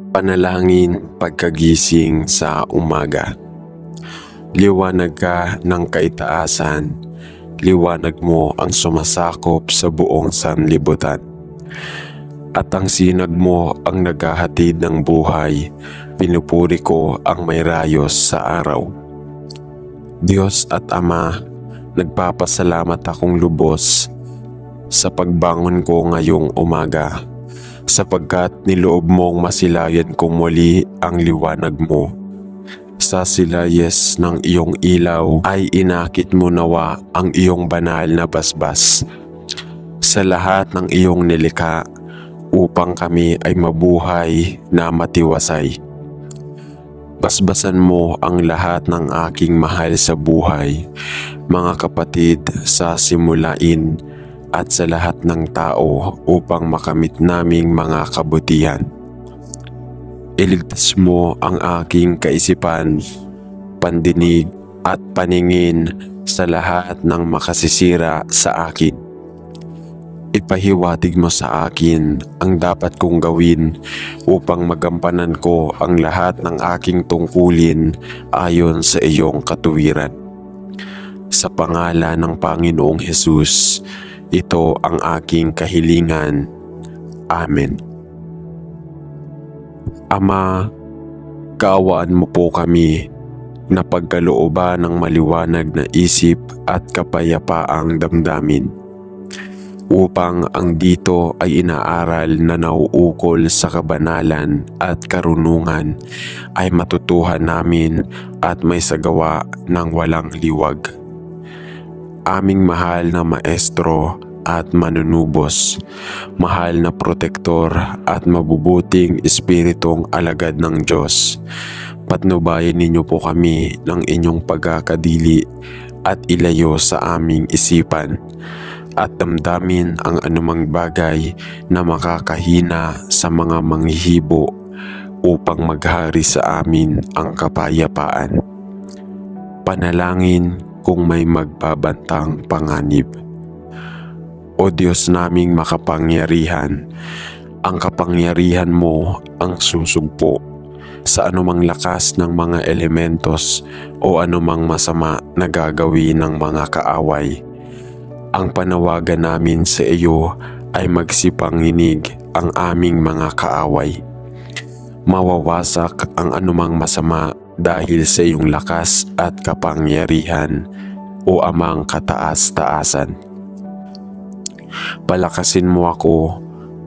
Panalangin pagkagising sa umaga. Liwanag ka ng kaitaasan, liwanag mo ang sumasakop sa buong sanlibutan. At ang sinag mo ang naghahatid ng buhay, pinupuri ko ang may rayos sa araw. Diyos at Ama, nagpapasalamat akong lubos sa pagbangon ko ngayong umaga, sapagkat niloob mong masilayan kong muli ang liwanag mo. Sa silayes ng iyong ilaw ay inakit mo nawa ang iyong banal na basbas sa lahat ng iyong nilikha upang kami ay mabuhay na matiwasay. Basbasan mo ang lahat ng aking mahal sa buhay, mga kapatid, sa simulain at sa lahat ng tao upang makamit naming mga kabutihan. Iligtas mo ang aking kaisipan, pandinig at paningin sa lahat ng makasisira sa akin. Ipahiwatig mo sa akin ang dapat kong gawin upang magampanan ko ang lahat ng aking tungkulin ayon sa iyong katuwiran. Sa pangalan ng Panginoong Hesus, ito ang aking kahilingan. Amen. Ama, kaawaan mo po kami na pagkalooban ng maliwanag na isip at kapayapaang damdamin, upang ang dito ay inaaral na nauukol sa kabanalan at karunungan ay matutuhan namin at may sagawa ng walang liwag. Aming mahal na Maestro at manunubos, mahal na protektor at mabubuting espiritong alagad ng Diyos, patnubayan ninyo po kami ng inyong pagkakadili at ilayo sa aming isipan at damdamin ang anumang bagay na makakahina sa mga manghihibo upang maghari sa amin ang kapayapaan. Panalangin kung may magbabantang panganib. O Diyos naming makapangyarihan, ang kapangyarihan mo ang susugpo sa anumang lakas ng mga elementos o anumang masama na gagawin ng mga kaaway. Ang panawagan namin sa iyo ay magsipanginig ang aming mga kaaway. Mawawasak ang anumang masama dahil sa iyong lakas at kapangyarihan, o Amang kataas-taasan. Palakasin mo ako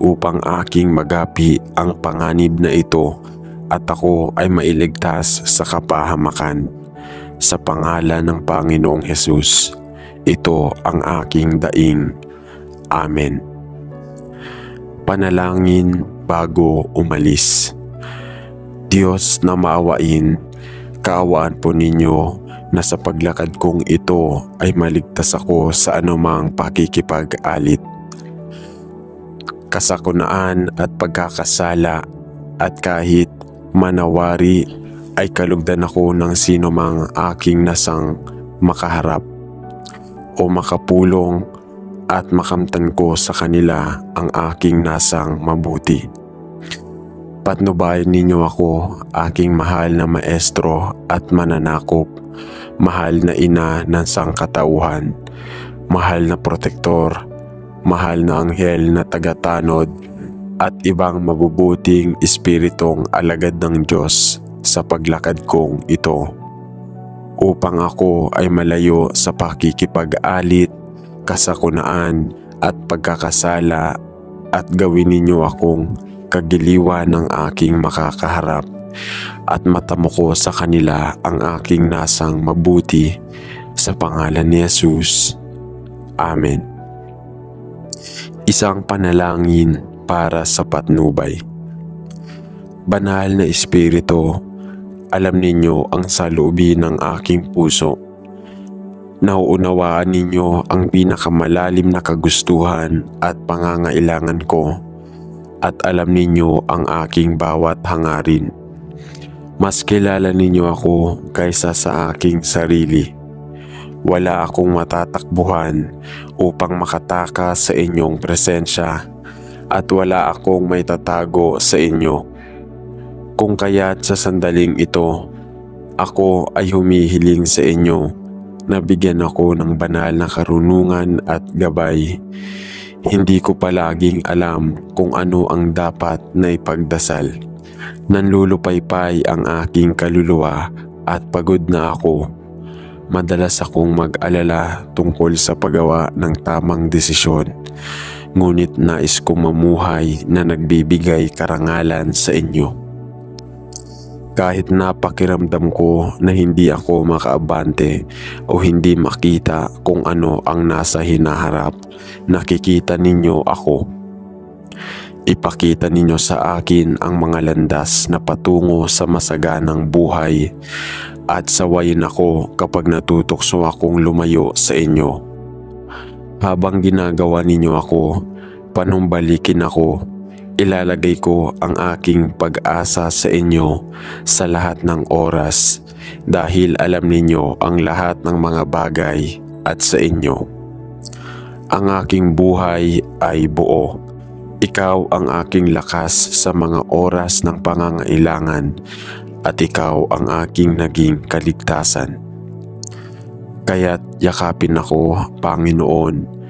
upang aking magapi ang panganib na ito at ako ay mailigtas sa kapahamakan. Sa pangalan ng Panginoong Hesus, ito ang aking daing. Amen. Panalangin bago umalis. Diyos na maawain, kaawaan po ninyo na sa paglakad kong ito ay maligtas ako sa anumang pakikipag-alit, kasakunaan at pagkakasala, at kahit manawari ay kalugdan ako ng sinumang aking nasang makaharap o makapulong at makamtan ko sa kanila ang aking nasang mabuti. Patnubayan ninyo ako, aking mahal na Maestro at mananakop, mahal na ina ng sangkatauhan, mahal na protektor, mahal na anghel na tagatanod, at ibang mabubuting espiritong alagad ng Diyos sa paglakad kong ito, upang ako ay malayo sa pakikipag-alit, kasakunaan at pagkakasala, at gawin ninyo akong kagiliwan ng aking makakaharap at matamo ko sa kanila ang aking nasang mabuti, sa pangalan ni Jesus. Amen. Isang panalangin para sa patnubay. Banal na Espiritu, alam ninyo ang saloobin ng aking puso. Nauunawaan ninyo ang pinakamalalim na kagustuhan at pangangailangan ko, at alam ninyo ang aking bawat hangarin. Mas kilala ninyo ako kaysa sa aking sarili. Wala akong matatakbuhan upang makatakas sa inyong presensya, at wala akong may tatago sa inyo. Kung kaya't sa sandaling ito, ako ay humihiling sa inyo na bigyan ako ng banal na karunungan at gabay. Hindi ko palaging alam kung ano ang dapat na ipagdasal. Nanlulupaypay ang aking kaluluwa at pagod na ako. Madalas akong mag-alala tungkol sa paggawa ng tamang desisyon. Ngunit nais kong mamuhay na nagbibigay karangalan sa inyo. Kahit napakiramdam ko na hindi ako makaabante o hindi makita kung ano ang nasa hinaharap, nakikita ninyo ako. Ipakita ninyo sa akin ang mga landas na patungo sa masaganang buhay at sawayin ako kapag natutokso akong lumayo sa inyo. Habang ginagawa ninyo ako, panumbalikin ako. Ilalagay ko ang aking pag-asa sa inyo sa lahat ng oras dahil alam ninyo ang lahat ng mga bagay at sa inyo. Ang aking buhay ay buo. Ikaw ang aking lakas sa mga oras ng pangangailangan at ikaw ang aking naging kaligtasan. Kaya't yakapin ako, Panginoon,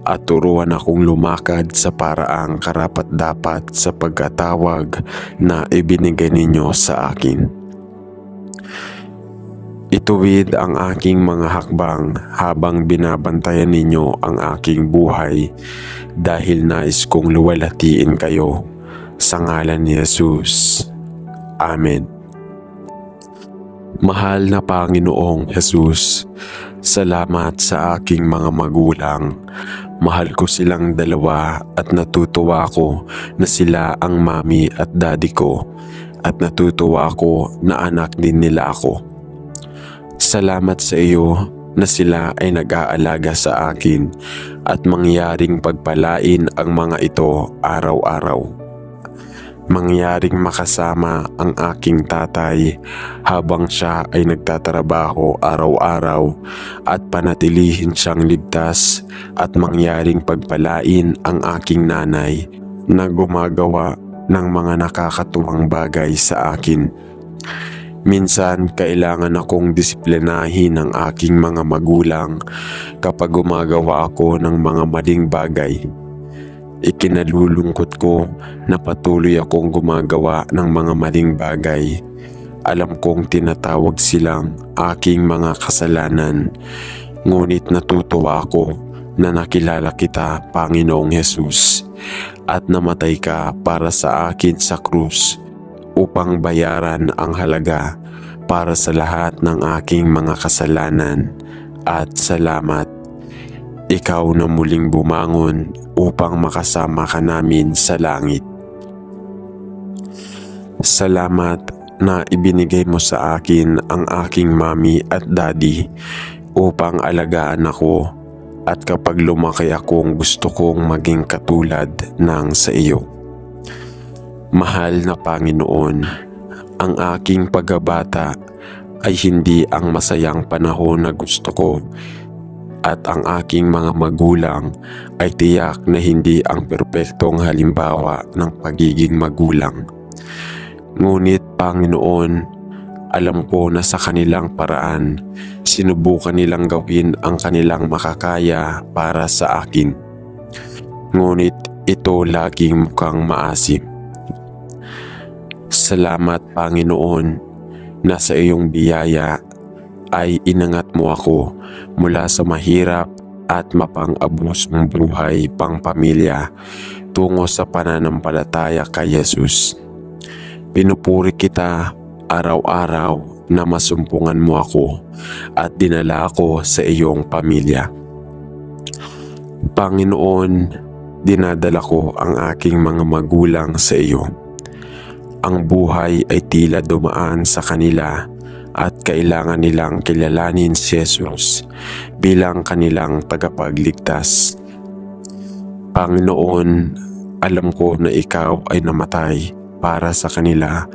at turuan akong lumakad sa paraang karapat-dapat sa pagkatawag na ibinigay ninyo sa akin. Ituwid ang aking mga hakbang habang binabantayan ninyo ang aking buhay dahil nais kong luwalhatiin kayo sa ngalan ni Jesus. Amen. Mahal na Panginoong Jesus, salamat sa aking mga magulang. Mahal ko silang dalawa at natutuwa ako na sila ang mami at daddy ko at natutuwa ako na anak din nila ako. Salamat sa iyo na sila ay nag-aalaga sa akin at mangyaring pagpalain ang mga ito araw-araw. Mangyaring makasama ang aking tatay habang siya ay nagtatrabaho araw-araw at panatilihin siyang ligtas at mangyaring pagpalain ang aking nanay na gumagawa ng mga nakakatuwang bagay sa akin. Minsan kailangan akong disiplinahin ng aking mga magulang kapag gumagawa ako ng mga maling bagay. Ikinalulungkot ko na patuloy akong gumagawa ng mga maling bagay. Alam kong tinatawag silang aking mga kasalanan, ngunit natutuwa ako na nakilala kita, Panginoong Jesus, at namatay ka para sa akin sa krus upang bayaran ang halaga para sa lahat ng aking mga kasalanan. At salamat, ikaw na muling bumangon upang makasama ka namin sa langit. Salamat na ibinigay mo sa akin ang aking mami at daddy upang alagaan ako at kapag lumaki akong gusto kong maging katulad ng sa iyo. Mahal na Panginoon, ang aking pagbabata ay hindi ang masayang panahon na gusto ko at ang aking mga magulang ay tiyak na hindi ang perpektong halimbawa ng pagiging magulang. Ngunit Panginoon, alam ko na sa kanilang paraan, sinubukan nilang gawin ang kanilang makakaya para sa akin. Ngunit ito laging mukhang maasim. Salamat Panginoon na sa iyong biyaya ay inangat mo ako mula sa mahirap at mapang-abusong buhay pang pamilya tungo sa pananampalataya kay Jesus. Pinupuri kita araw-araw na masumpungan mo ako at dinala ako sa iyong pamilya. Panginoon, dinadala ko ang aking mga magulang sa iyo. Ang buhay ay tila dumaan sa kanila at kailangan nilang kilalanin si Jesus bilang kanilang tagapagligtas. Panginoon, alam ko na ikaw ay namatay para sa kanila,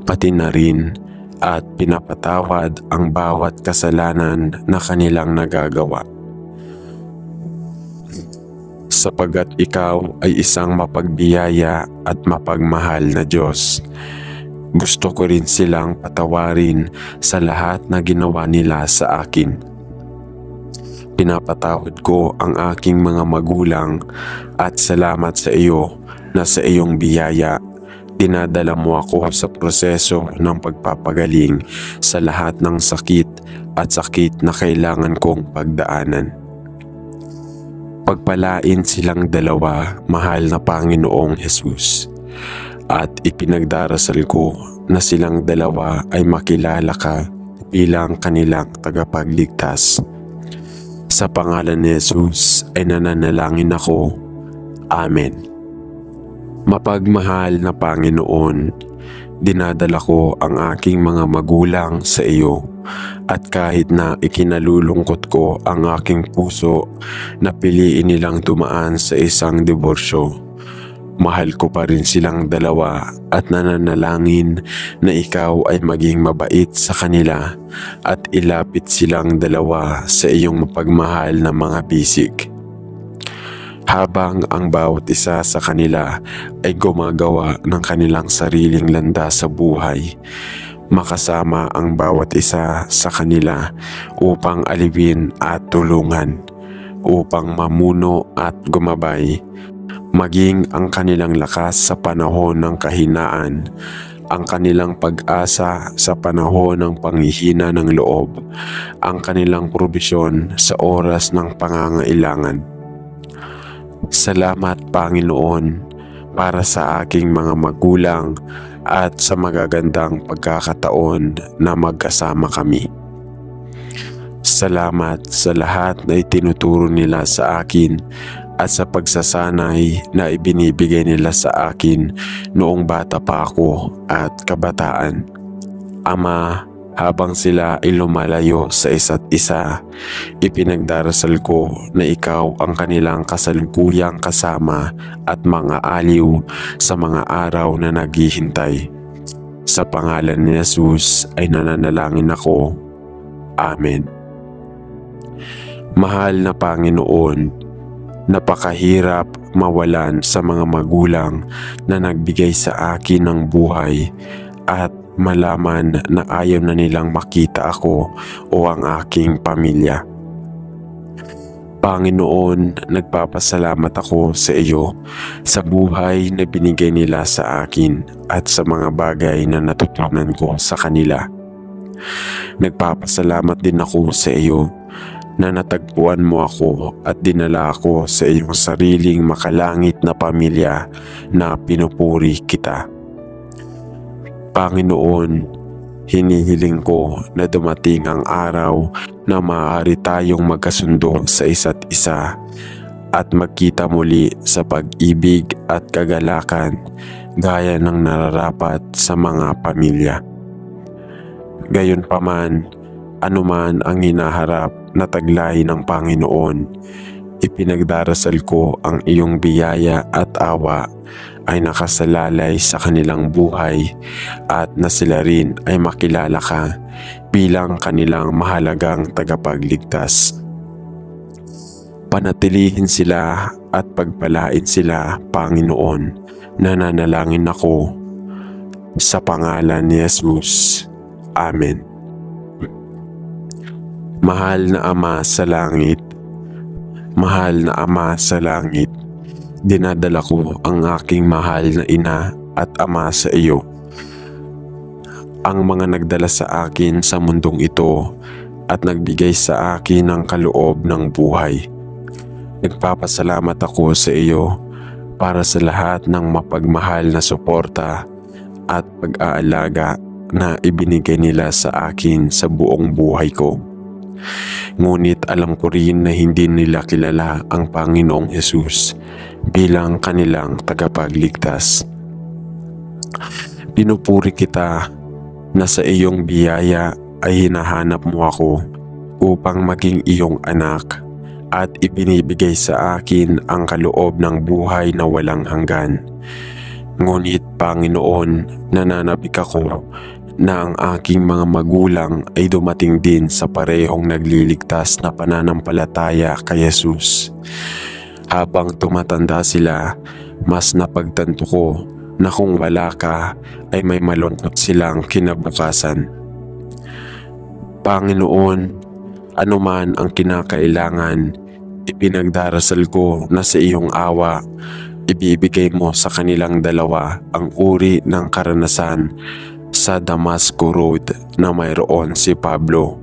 pati na rin at pinapatawad ang bawat kasalanan na kanilang nagagawa. Sapagat ikaw ay isang mapagbiyaya at mapagmahal na Diyos. Gusto ko rin silang patawarin sa lahat na ginawa nila sa akin. Pinapatawad ko ang aking mga magulang at salamat sa iyo na sa iyong biyaya dinadala mo ako sa proseso ng pagpapagaling sa lahat ng sakit at sakit na kailangan kong pagdaanan. Pagpalain silang dalawa, mahal na Panginoong Jesus, at ipinagdarasal ko na silang dalawa ay makilala ka bilang kanilang tagapagligtas. Sa pangalan ni Jesus ay nananalangin ako. Amen. Mapagmahal na Panginoon, dinadala ko ang aking mga magulang sa iyo at kahit na ikinalulungkot ko ang aking puso na piliin nilang dumaan sa isang diborsyo, mahal ko pa rin silang dalawa at nananalangin na ikaw ay maging mabait sa kanila at ilapit silang dalawa sa iyong mapagmahal na mga bisig. Habang ang bawat isa sa kanila ay gumagawa ng kanilang sariling landas sa buhay, makasama ang bawat isa sa kanila upang alipin at tulungan, upang mamuno at gumabay, maging ang kanilang lakas sa panahon ng kahinaan, ang kanilang pag-asa sa panahon ng panghihina ng loob, ang kanilang probisyon sa oras ng pangangailangan. Salamat Panginoon para sa aking mga magulang at sa magagandang pagkakataon na magkasama kami. Salamat sa lahat na itinuturo nila sa akin at sa pagsasanay na ibinibigay nila sa akin noong bata pa ako at kabataan. Ama, habang sila ay lumalayo sa isa't isa, ipinagdarasal ko na ikaw ang kanilang kasalukuyang kasama at mga aliw sa mga araw na naghihintay. Sa pangalan ni Jesus ay nananalangin ako. Amen. Mahal na Panginoon, napakahirap mawalan sa mga magulang na nagbigay sa akin ng buhay at malaman na ayaw na nilang makita ako o ang aking pamilya. Panginoon, nagpapasalamat ako sa iyo sa buhay na binigay nila sa akin at sa mga bagay na natutunan ko sa kanila. Nagpapasalamat din ako sa iyo na natagpuan mo ako at dinala ako sa iyong sariling makalangit na pamilya na pinupuri kita. Panginoon, hinihiling ko na dumating ang araw na maaari tayong magkasundo sa isa't isa at magkita muli sa pag-ibig at kagalakan gaya ng nararapat sa mga pamilya. Gayunpaman, anuman ang hinaharap na taglay ng Panginoon, ipinagdarasal ko ang iyong biyaya at awa ay nakasalalay sa kanilang buhay at na sila rin ay makilala ka bilang kanilang mahalagang tagapagligtas. Panatilihin sila at pagpalain sila, Panginoon, nananalangin ako sa pangalan ni Jesus. Amen. Mahal na Ama sa langit, mahal na Ama sa langit, dinadala ko ang aking mahal na ina at ama sa iyo. Ang mga nagdala sa akin sa mundong ito at nagbigay sa akin ng kaloob ng buhay. Nagpapasalamat ako sa iyo para sa lahat ng mapagmahal na suporta at pag-aalaga na ibinigay nila sa akin sa buong buhay ko. Ngunit alam ko rin na hindi nila kilala ang Panginoong Jesus bilang kanilang tagapagligtas. Pinupuri kita na sa iyong biyaya ay hinahanap mo ako upang maging iyong anak at ibinibigay sa akin ang kaloob ng buhay na walang hanggan. Ngunit Panginoon, nananabik ako na ang aking mga magulang ay dumating din sa parehong nagliligtas na pananampalataya kay Jesus. Habang tumatanda sila, mas napagtanto ko na kung wala ka ay may malungkot silang kinabukasan. Panginoon, anuman ang kinakailangan, ipinagdarasal ko na sa iyong awa, ibibigay mo sa kanilang dalawa ang uri ng karanasan sa Damasco Road na mayroon si Pablo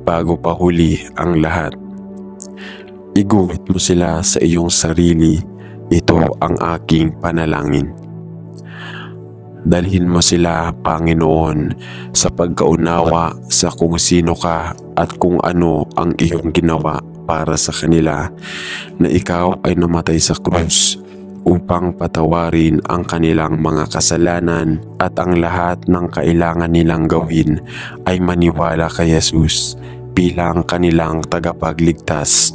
bago pa huli ang lahat. Iguhit mo sila sa iyong sarili, ito ang aking panalangin. Dalhin mo sila, Panginoon, sa pagkaunawa sa kung sino ka at kung ano ang iyong ginawa para sa kanila, na ikaw ay namatay sa krus upang patawarin ang kanilang mga kasalanan at ang lahat ng kailangan nilang gawin ay maniwala kay Jesus bilang kanilang tagapagligtas.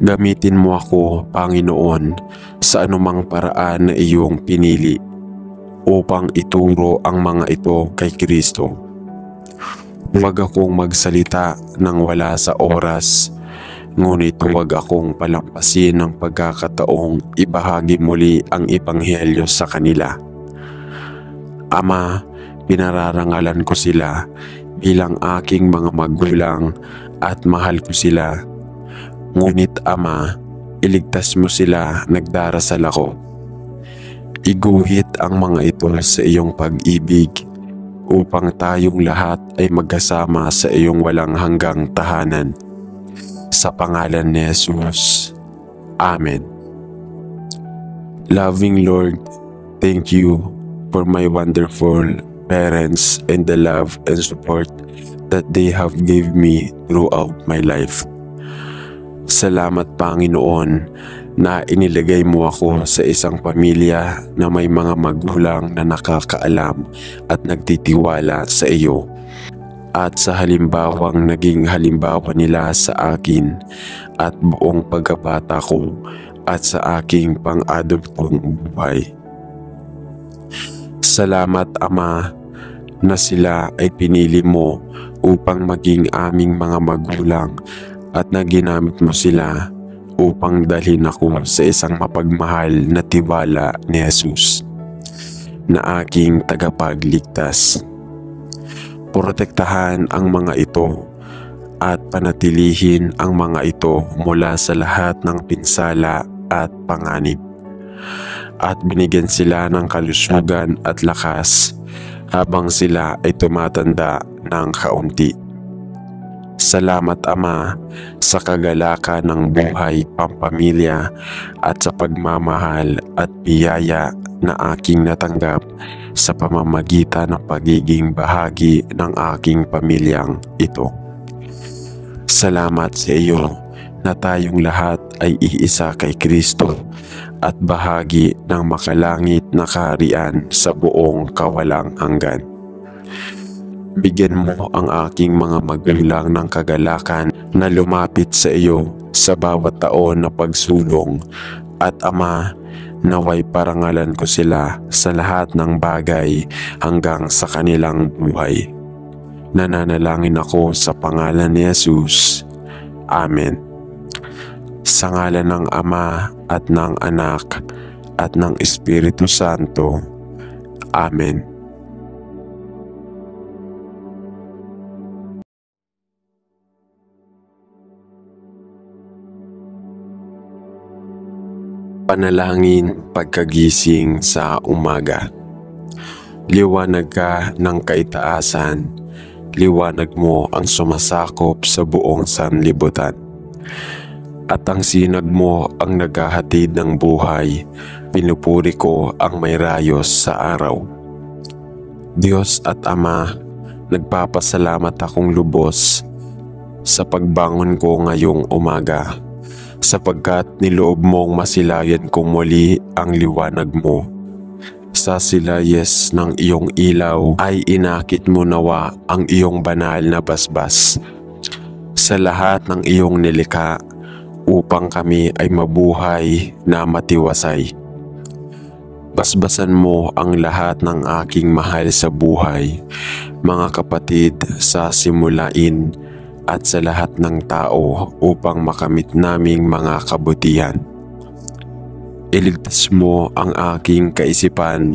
Gamitin mo ako, Panginoon, sa anumang paraan na iyong pinili upang ituro ang mga ito kay Kristo. Huwag akong magsalita nang wala sa oras, ngunit huwag akong palampasin ng pagkakataong ibahagi muli ang Ebanghelyo sa kanila. Ama, pinararangalan ko sila bilang aking mga magulang at mahal ko sila. Ngunit Ama, iligtas mo sila, nagdarasal ako. Iguhit ang mga ito sa iyong pag-ibig upang tayong lahat ay magkasama sa iyong walang hanggang tahanan. Sa pangalan ni Jesus. Amen. Loving Lord, thank you for my wonderful parents and the love and support that they have given me throughout my life. Salamat, Panginoon, na inilagay mo ako sa isang pamilya na may mga magulang na nakakaalam at nagtitiwala sa iyo. At sa halimbawang naging halimbawa nila sa akin at buong pagkabata ko at sa aking pang-adultong buhay. Salamat, Ama, na sila ay pinili mo upang maging aming mga magulang at na ginamit mo sila upang dalhin ako sa isang mapagmahal na tiwala ni Jesus na aking tagapagligtas. Protektahan ang mga ito at panatilihin ang mga ito mula sa lahat ng pinsala at panganib. At binigyan sila ng kalusugan at lakas habang sila ay tumatanda ng kaunti. Salamat, Ama, sa kagalakan ng buhay pampamilya at sa pagmamahal at biyaya na aking natanggap sa pamamagitan ng pagiging bahagi ng aking pamilyang ito. Salamat sa iyo na tayong lahat ay iisa kay Kristo at bahagi ng makalangit na kaharian sa buong kawalang hanggan. Bigyan mo ang aking mga magulang ng kagalakan na lumapit sa iyo sa bawat taon na pagsulong at Ama, naway parangalan ko sila sa lahat ng bagay hanggang sa kanilang buhay. Nananalangin ako sa pangalan ni Jesus. Amen. Sa ngalan ng Ama at ng Anak at ng Espiritu Santo. Amen. Panalangin pagkagising sa umaga. Liwanag ka ng kaitaasan, liwanag mo ang sumasakop sa buong sanlibutan. At ang sinag mo ang naghahatid ng buhay, pinupuri ko ang may rayos sa araw. Diyos at Ama, nagpapasalamat akong lubos sa pagbangon ko ngayong umaga, sapagkat niloob mong masilayan ko muli ang liwanag mo. Sa silayes ng iyong ilaw ay inakit mo nawa ang iyong banal na basbas sa lahat ng iyong nilikha upang kami ay mabuhay na matiwasay. Basbasan mo ang lahat ng aking mahal sa buhay, mga kapatid, sa simulain at sa lahat ng tao upang makamit naming mga kabutihan. Iligtas mo ang aking kaisipan,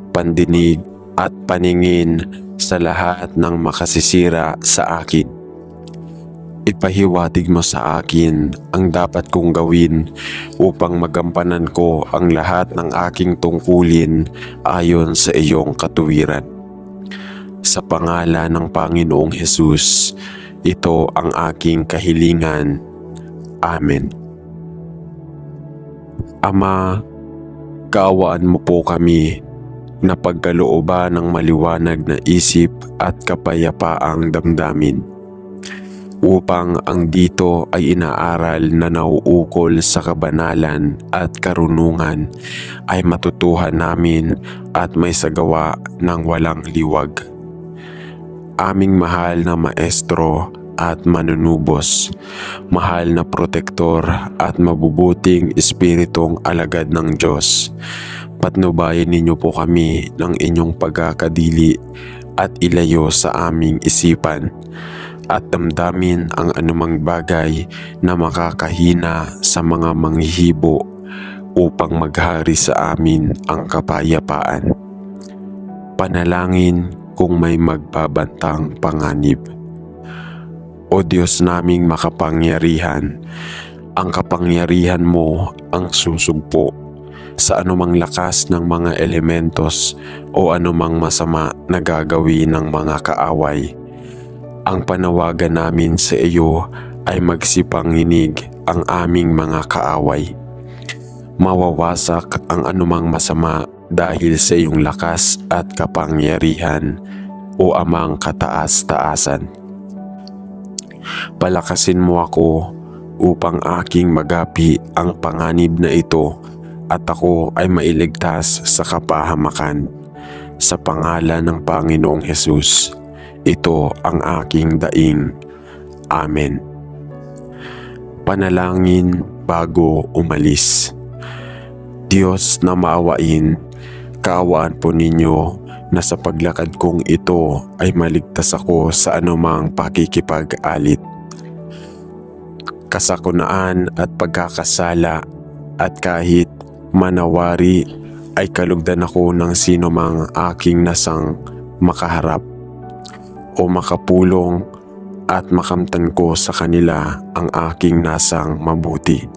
pandinig at paningin sa lahat ng makasisira sa akin. Ipahiwatig mo sa akin ang dapat kong gawin upang magampanan ko ang lahat ng aking tungkulin ayon sa iyong katuwiran. Sa pangalan ng Panginoong Hesus, ito ang aking kahilingan. Amen. Ama, kaawaan mo po kami na pagkalooban ng maliwanag na isip at kapayapaang damdamin, upang ang dito ay inaaral na nauukol sa kabanalan at karunungan ay matutuhan namin at may sagawa ng walang liwag. Aming mahal na Maestro at manunubos, mahal na protektor at mabubuting Espiritong alagad ng Diyos, patnubayan ninyo po kami ng inyong pagkakadili at ilayo sa aming isipan at damdamin ang anumang bagay na makakahina sa mga manghihibo upang maghari sa amin ang kapayapaan. Panalangin kung may magbabantang panganib. O Diyos naming makapangyarihan, ang kapangyarihan mo ang susugpo sa anumang lakas ng mga elementos o anumang masama na gagawin ng mga kaaway. Ang panawagan namin sa iyo ay magsipanginig ang aming mga kaaway. Mawawasak ang anumang masama dahil sa iyong lakas at kapangyarihan, o Amang kataas-taasan. Palakasin mo ako upang aking magapi ang panganib na ito at ako ay mailigtas sa kapahamakan. Sa pangalan ng Panginoong Hesus, ito ang aking daing. Amen. Panalangin bago umalis. Diyos na maawain, kaawaan po ninyo na sa paglakad kong ito ay maligtas ako sa anumang pakikipag-alit, kasakunaan at pagkakasala, at kahit manawari ay kalugdan ako ng sino mang aking nasang makaharap o makapulong, at makamtan ko sa kanila ang aking nasang mabuti.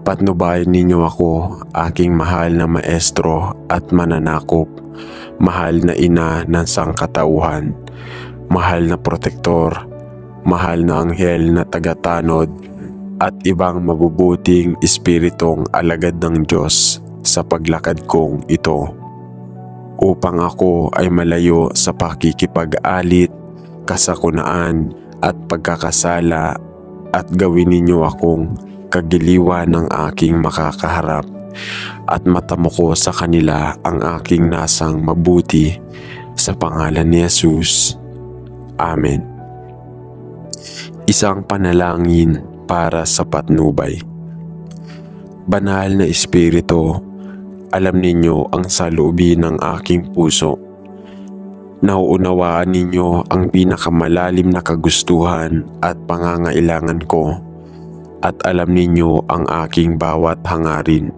Patnubayan ninyo ako, aking mahal na Maestro at mananakop, mahal na ina ng sangkatauhan, mahal na protektor, mahal na anghel na tagatanod, at ibang mabubuting espiritong alagad ng Diyos sa paglakad kong ito, upang ako ay malayo sa pakikipag-alit, kasakunaan at pagkakasala, at gawin ninyo akong kagiliwan ng aking makakaharap, at matamo ko sa kanila ang aking nasang mabuti, sa pangalan ni Jesus. Amen. Isang panalangin para sa patnubay. Banal na Espiritu, alam ninyo ang saloobin ng aking puso. Nauunawaan ninyo ang pinakamalalim na kagustuhan at pangangailangan ko, at alam ninyo ang aking bawat hangarin.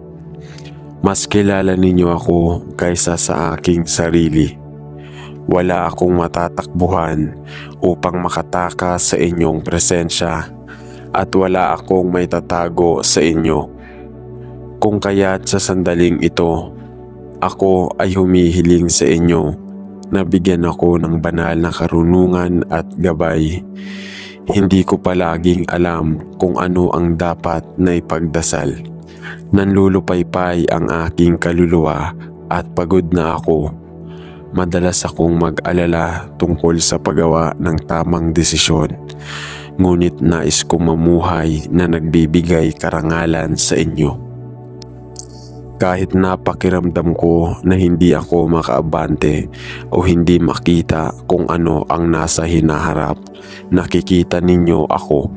Mas kilala ninyo ako kaysa sa aking sarili. Wala akong matatakbuhan upang makatakas sa inyong presensya, at wala akong may tatago sa inyo. Kung kaya't sa sandaling ito, ako ay humihiling sa inyo na bigyan ako ng banal na karunungan at gabay. Hindi ko palaging alam kung ano ang dapat na ipagdasal. Nanlulupaypay ang aking kaluluwa at pagod na ako. Madalas akong mag-alala tungkol sa paggawa ng tamang desisyon. Ngunit nais kong mamuhay na nagbibigay karangalan sa inyo. Kahit napakiramdam ko na hindi ako makaabante o hindi makita kung ano ang nasa hinaharap, nakikita ninyo ako.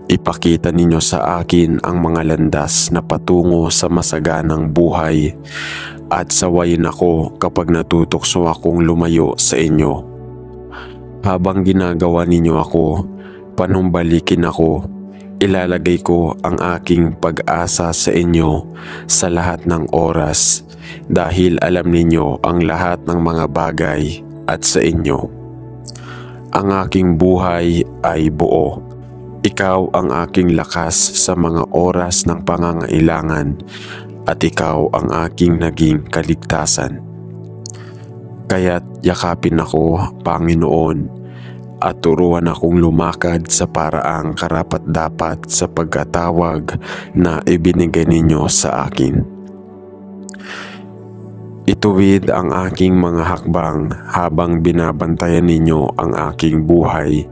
Ipakita ninyo sa akin ang mga landas na patungo sa masaganang buhay, at sawayin ako kapag natutokso akong lumayo sa inyo. Habang ginagawa ninyo ako, panumbalikin ako, Ilalagay ko ang aking pag-asa sa inyo sa lahat ng oras dahil alam ninyo ang lahat ng mga bagay at sa inyo. Ang aking buhay ay buo. Ikaw ang aking lakas sa mga oras ng pangangailangan at ikaw ang aking naging kaligtasan. Kaya't yakapin ako, Panginoon, at turuan akong lumakad sa paraang karapat-dapat sa pagkatawag na ibinigay ninyo sa akin. Ituwid ang aking mga hakbang habang binabantayan ninyo ang aking buhay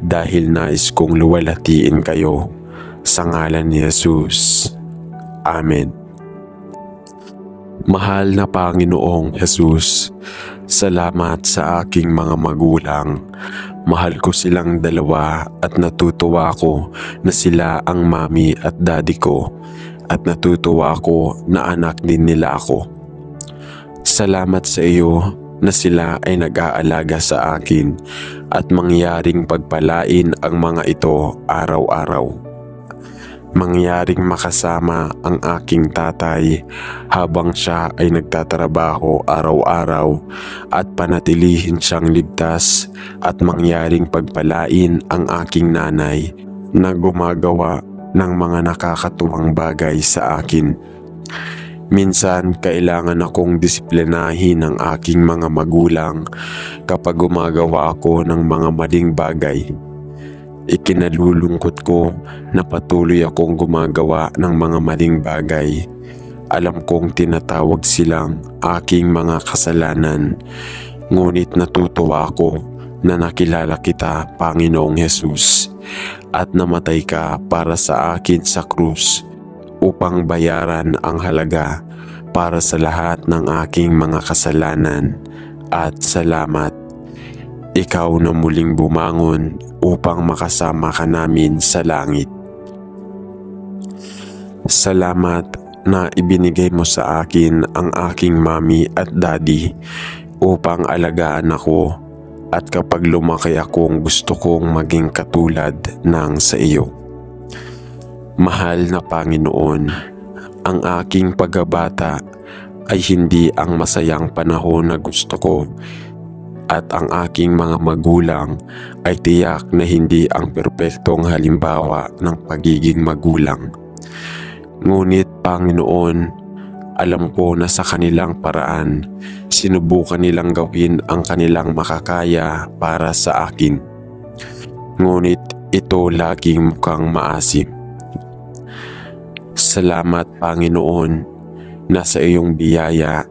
dahil nais kong luwalhatiin kayo sa ngalan ni Jesus. Amen. Mahal na Panginoong Jesus, salamat sa aking mga magulang. Mahal ko silang dalawa at natutuwa ako na sila ang mami at daddy ko at natutuwa ako na anak din nila ako. Salamat sa iyo na sila ay nag-aalaga sa akin at mangyaring pagpalain ang mga ito araw-araw. Mangyaring makasama ang aking tatay habang siya ay nagtatrabaho araw-araw at panatilihin siyang ligtas at mangyaring pagpalain ang aking nanay na gumagawa ng mga nakakatuwang bagay sa akin. Minsan kailangan akong disiplinahin ng aking mga magulang kapag gumagawa ako ng mga maling bagay. Ikinalulungkot ko na patuloy akong gumagawa ng mga maling bagay. Alam kong tinatawag silang aking mga kasalanan, ngunit natutuwa ako na nakilala kita, Panginoong Jesus, at namatay ka para sa akin sa krus upang bayaran ang halaga para sa lahat ng aking mga kasalanan. At salamat, ikaw na muling bumangon upang makasama ka namin sa langit. Salamat na ibinigay mo sa akin ang aking mami at daddy upang alagaan ako at kapag lumaki akong gusto kong maging katulad ng sa iyo. Mahal na Panginoon, ang aking pagbabata ay hindi ang masayang panahon na gusto ko at ang aking mga magulang ay tiyak na hindi ang perpektong halimbawa ng pagiging magulang. Ngunit Panginoon, alam ko na sa kanilang paraan, sinubukan nilang gawin ang kanilang makakaya para sa akin. Ngunit ito laging mukhang maasim. Salamat Panginoon na sa iyong biyaya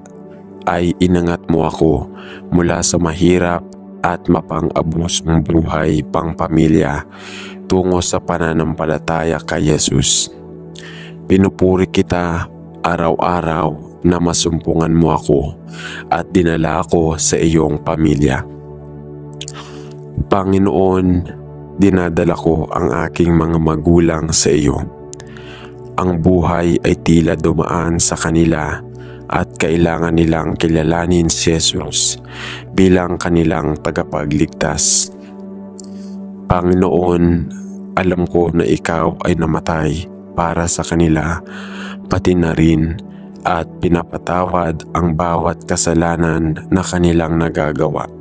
ay inangat mo ako mula sa mahirap at mapang-abusong buhay pang pamilya tungo sa pananampalataya kay Jesus. Pinupuri kita araw-araw na masumpungan mo ako at dinala ako sa iyong pamilya. Panginoon, dinadala ko ang aking mga magulang sa iyo. Ang buhay ay tila dumaan sa kanila at kailangan nilang kilalanin si Jesus bilang kanilang tagapagligtas. Panginoon, alam ko na ikaw ay namatay para sa kanila, pati na rin at pinapatawad ang bawat kasalanan na kanilang nagagawa.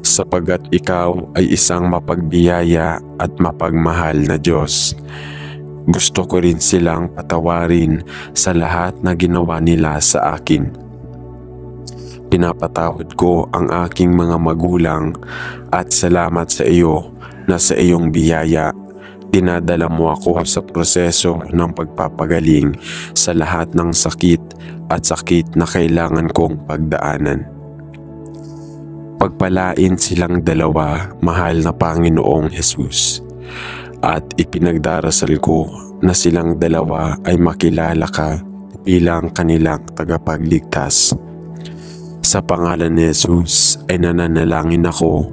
Sapagat ikaw ay isang mapagbiyaya at mapagmahal na Diyos, gusto ko rin silang patawarin sa lahat na ginawa nila sa akin. Pinapatawad ko ang aking mga magulang at salamat sa iyo na sa iyong biyaya dinadala mo ako sa proseso ng pagpapagaling sa lahat ng sakit at sakit na kailangan kong pagdaanan. Pagpalain silang dalawa, mahal na Panginoong Jesus, at ipinagdarasal ko na silang dalawa ay makilala ka bilang kanilang tagapagligtas. Sa pangalan ni Jesus ay nananalangin ako.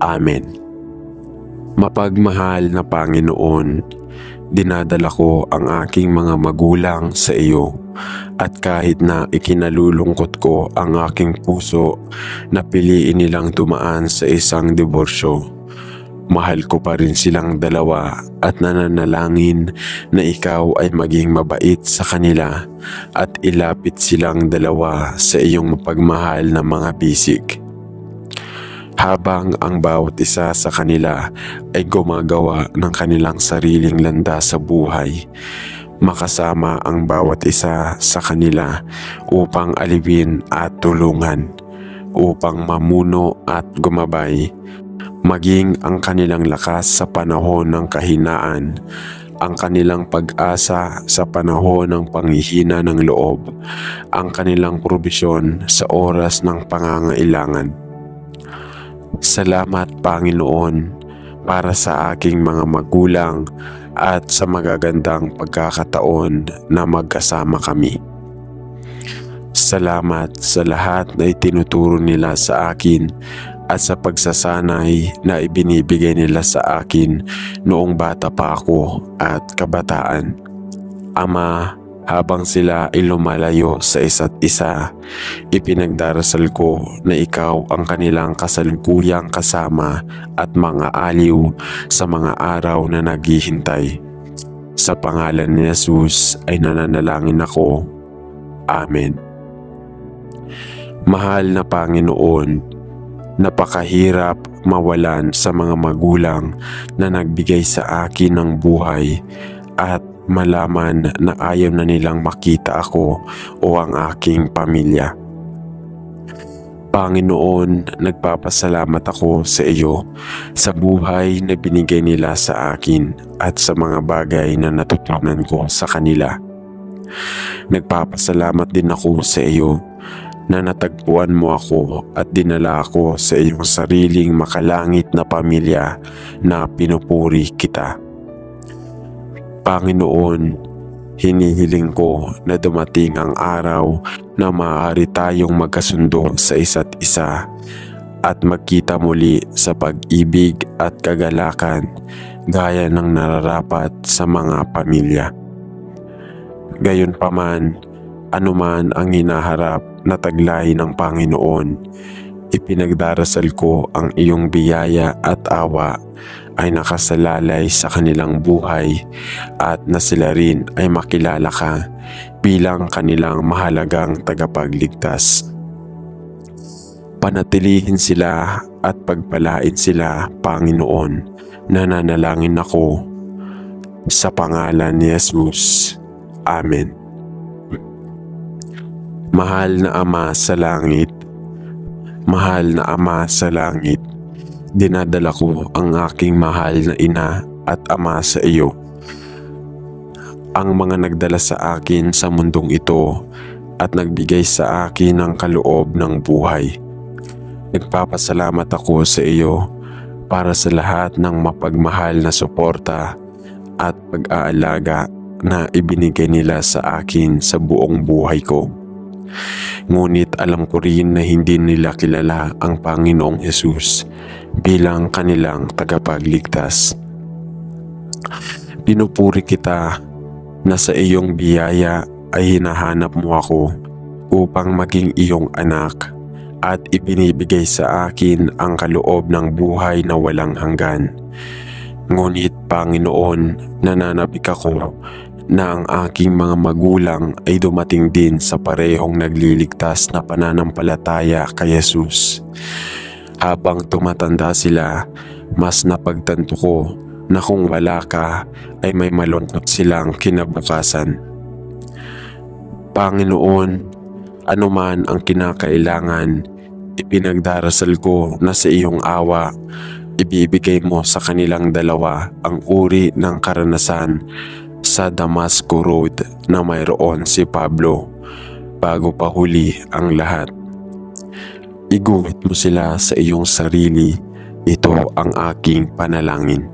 Amen. Mapagmahal na Panginoon, dinadala ko ang aking mga magulang sa iyo at kahit na ikinalulungkot ko ang aking puso na piliin nilang dumaan sa isang diborsyo, Mahal ko pa rin silang dalawa at nananalangin na ikaw ay maging mabait sa kanila at ilapit silang dalawa sa iyong mapagmahal na mga bisig. Habang ang bawat isa sa kanila ay gumagawa ng kanilang sariling landas sa buhay, makasama ang bawat isa sa kanila upang alipin at tulungan, upang mamuno at gumabay, maging ang kanilang lakas sa panahon ng kahinaan, ang kanilang pag-asa sa panahon ng panghihina ng loob, ang kanilang probisyon sa oras ng pangangailangan. Salamat, Panginoon, para sa aking mga magulang at sa magagandang pagkakataon na magkasama kami. Salamat sa lahat na itinuturo nila sa akin at sa pagsasanay na ibinibigay nila sa akin noong bata pa ako at kabataan. Ama, habang sila ay lumalayo sa isa't isa, ipinagdarasal ko na ikaw ang kanilang kasalukuyang kasama at mga aliw sa mga araw na naghihintay. Sa pangalan ni Jesus ay nananalangin ako. Amen. Mahal na Panginoon, napakahirap mawalan sa mga magulang na nagbigay sa akin ng buhay at malaman na ayaw na nilang makita ako o ang aking pamilya. Panginoon, nagpapasalamat ako sa iyo sa buhay na binigay nila sa akin at sa mga bagay na natutunan ko sa kanila. Nagpapasalamat din ako sa iyo na natagpuan mo ako at dinala ako sa iyong sariling makalangit na pamilya na pinupuri kita. Panginoon, hinihiling ko na dumating ang araw na maaari tayong magkasundo sa isa't isa at magkita muli sa pag-ibig at kagalakan gaya ng nararapat sa mga pamilya. Gayunpaman, anuman ang hinaharap na taglay ng Panginoon, ipinagdarasal ko ang iyong biyaya at awa ay nakasalalay sa kanilang buhay at na sila rin ay makilala ka bilang kanilang mahalagang tagapagligtas. Panatilihin sila at pagpalain sila, Panginoon, nananalangin ako sa pangalan ni Jesus. Amen. Mahal na Ama sa langit, mahal na Ama sa langit, dinadala ko ang aking mahal na ina at ama sa iyo. Ang mga nagdala sa akin sa mundong ito at nagbigay sa akin ng kaloob ng buhay. Nagpapasalamat ako sa iyo para sa lahat ng mapagmahal na suporta at pag-aalaga na ibinigay nila sa akin sa buong buhay ko. Ngunit alam ko rin na hindi nila kilala ang Panginoong Jesus bilang kanilang tagapagligtas. Pinupuri kita na sa iyong biyaya ay hinahanap mo ako upang maging iyong anak at ibinibigay sa akin ang kaloob ng buhay na walang hanggan. Ngunit Panginoon, nananabik ako na ang aking mga magulang ay dumating din sa parehong nagliligtas na pananampalataya kay Jesus. Habang tumatanda sila, mas napagtanto ko na kung wala ka ay may malungkot silang kinabukasan. Panginoon, anuman ang kinakailangan, ipinagdarasal ko na sa iyong awa, ibibigay mo sa kanilang dalawa ang uri ng karanasan sa Damasco Road na mayroon si Pablo bago pa huli ang lahat. Iguhit mo sila sa iyong sarili, ito ang aking panalangin.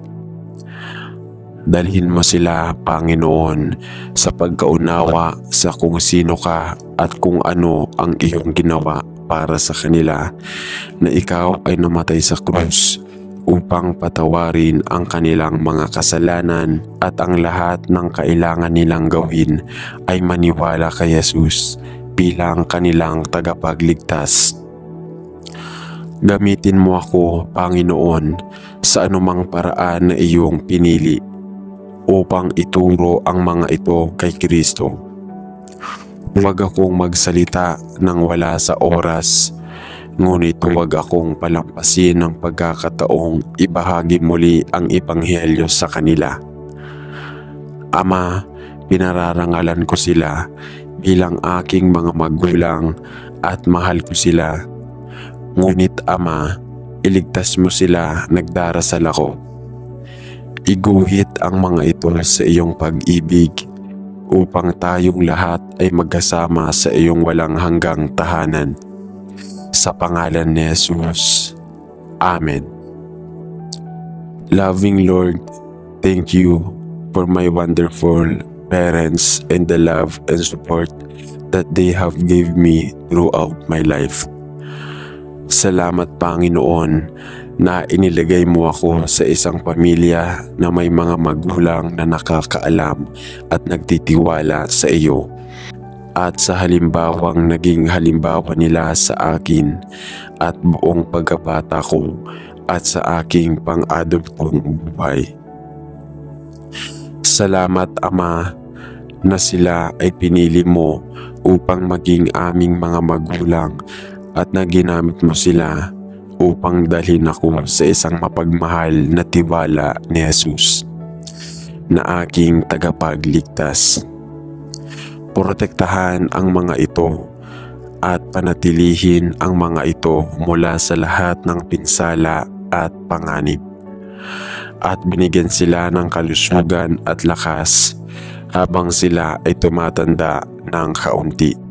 Dalhin mo sila, Panginoon, sa pagkaunawa sa kung sino ka at kung ano ang iyong ginawa para sa kanila, na ikaw ay namatay sa krus upang patawarin ang kanilang mga kasalanan at ang lahat ng kailangan nilang gawin ay maniwala kay Jesus bilang kanilang tagapagligtas. Gamitin mo ako, Panginoon, sa anumang paraan na iyong pinili upang ituro ang mga ito kay Kristo. Huwag akong magsalita nang wala sa oras, ngunit huwag akong palampasin ng pagkakataong ibahagi muli ang Ebanghelyo sa kanila. Ama, pinararangalan ko sila bilang aking mga magulang at mahal ko sila. Ngunit Ama, iligtas mo sila, nagdarasal ako. Iguhit ang mga ito sa iyong pag-ibig upang tayong lahat ay magkasama sa iyong walang hanggang tahanan. Sa pangalan ni Jesus. Amen. Loving Lord, thank you for my wonderful parents and the love and support that they have gave me throughout my life. Salamat, Panginoon, na inilagay mo ako sa isang pamilya na may mga magulang na nakakaalam at nagtitiwala sa iyo. At sa halimbawang naging halimbawa nila sa akin at buong pagkabata ko at sa aking pang-adoptong buhay. Salamat, Ama, na sila ay pinili mo upang maging aming mga magulang at na ginamit mo sila upang dalhin ako sa isang mapagmahal na tiwala ni Jesus na aking tagapagligtas. Protektahan ang mga ito at panatilihin ang mga ito mula sa lahat ng pinsala at panganib. At binigyan sila ng kalusugan at lakas habang sila ay tumatanda ng kaunti.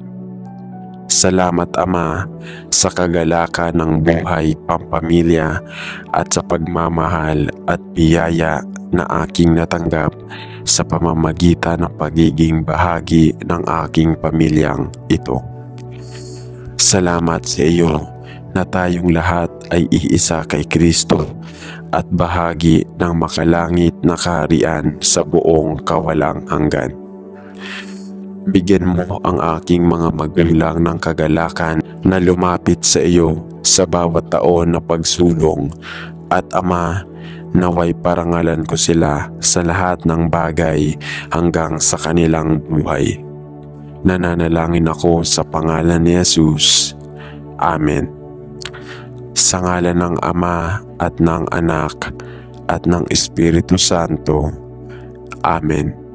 Salamat, Ama, sa kagalakan ng buhay pampamilya at sa pagmamahal at biyaya na aking natanggap sa pamamagitan ng pagiging bahagi ng aking pamilyang ito. Salamat sa iyo na tayong lahat ay iisa kay Kristo at bahagi ng makalangit na kaharian sa buong kawalang hanggan. Bigyan mo ang aking mga magulang ng kagalakan na lumapit sa iyo sa bawat taon na pagsulong at Ama, naway parangalan ko sila sa lahat ng bagay hanggang sa kanilang buhay. Nananalangin ako sa pangalan ni Jesus. Amen. Sa ngalan ng Ama at ng Anak at ng Espiritu Santo. Amen.